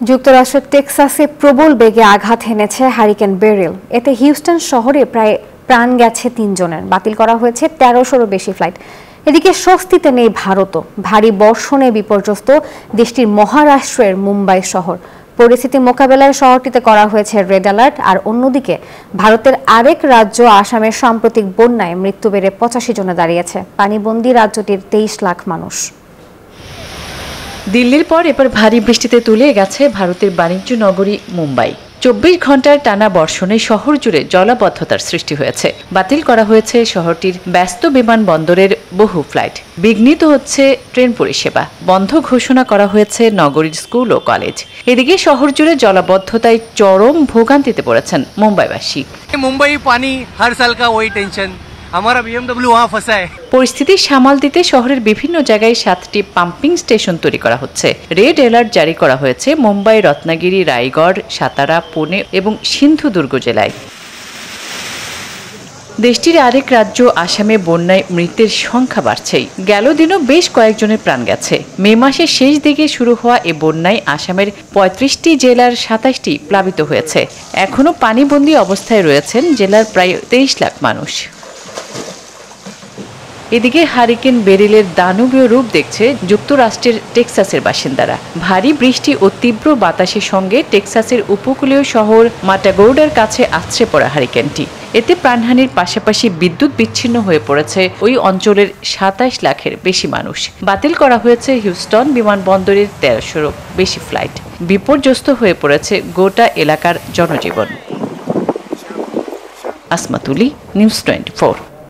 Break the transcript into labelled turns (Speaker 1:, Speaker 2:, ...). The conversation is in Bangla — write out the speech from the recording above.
Speaker 1: যুক্তরাষ্ট্রের টেক্সাসে প্রবল বেগে আঘাত হেনেছে হারিকেন বেরিল। এতে হিউস্টন শহরে প্রায় প্রাণ গেছে ৩ জনের। বাতিল করা হয়েছে ১৩০০-রও বেশি ফ্লাইট। এদিকে স্বস্তিতে নেই ভারতও। ভারী বর্ষণে বিপর্যস্ত দেশটির মহারাষ্ট্রের মুম্বাই শহর। পরিস্থিতি মোকাবেলায় শহরটিতে করা হয়েছে রেড অ্যালার্ট। আর অন্যদিকে ভারতের আরেক রাজ্য আসামের সাম্প্রতিক বন্যায় মৃত্যু বেড়ে ৮৫ জনে দাঁড়িয়েছে। পানিবন্দী রাজ্যটির ২৩ লাখ মানুষ।
Speaker 2: দিল্লির পর এবার ভারী বৃষ্টিতে তলিয়ে গেছে ভারতের বাণিজ্য নগরী মুম্বাই। ২৪ ঘন্টার টানা বর্ষণে শহর জুড়ে জলাবদ্ধতার সৃষ্টি হয়েছে। বাতিল করা হয়েছে শহরটির ব্যস্ত বিমানবন্দরের বহু ফ্লাইট। বিঘ্নিত হচ্ছে ট্রেন পরিষেবা। বন্ধ ঘোষণা করা হয়েছে নগরীর স্কুল ও কলেজ। এদিকে শহর জুড়ে জলাবদ্ধতায় চরম ভোগান্তিতে পড়েছেন মুম্বাইবাসী।
Speaker 3: মুম্বাই পানি হর সাল কা ওই টেনশন, हमारा BMW वहां फंसा है।
Speaker 2: পরিস্থিতি সামাল দিতে শহরের বিভিন্ন জায়গায় 7টি পাম্পিং স্টেশন তৈরি করা হচ্ছে। রেড অ্যালার্ট জারি করা হয়েছে মুম্বাই, রত্নাগিরি, রায়গড়, সাতারা, পুনে এবং সিন্ধুদুর্গ জেলায়। দেশটির আরেক রাজ্য আসামে বন্যায় মৃতের সংখ্যা বাড়ছেই। গেল দিনও বেশ কয়েকজনের প্রাণ গেছে। মে মাসের শেষ দিকে শুরু হওয়া এ বন্যায় আসামের ৩৫টি জেলার ২৭টি প্লাবিত হয়েছে। এখনও পানিবন্দী অবস্থায় রয়েছেন জেলার প্রায় ২৩ লাখ মানুষ। এদিকে হারিকেন বেরিলের দানবীয় রূপ দেখছে যুক্তরাষ্ট্রের টেক্সাসের বাসিন্দারা। ভারী বৃষ্টি ও তীব্র বাতাসের সঙ্গে টেক্সাসের উপকূলীয় শহর মাটাগোর্ডার কাছে আছড়ে পড়া হারিকেনটি। এতে প্রাণহানির পাশাপাশি বিদ্যুৎ বিচ্ছিন্ন হয়ে পড়েছে ওই অঞ্চলের ২৭ লাখের বেশি মানুষ। বাতিল করা হয়েছে হিউস্টন বিমানবন্দরের ১৩০০-রও বেশি ফ্লাইট। বিপর্যস্ত হয়ে পড়েছে গোটা এলাকার জনজীবন। আসমা তুলি, নিউজ 24।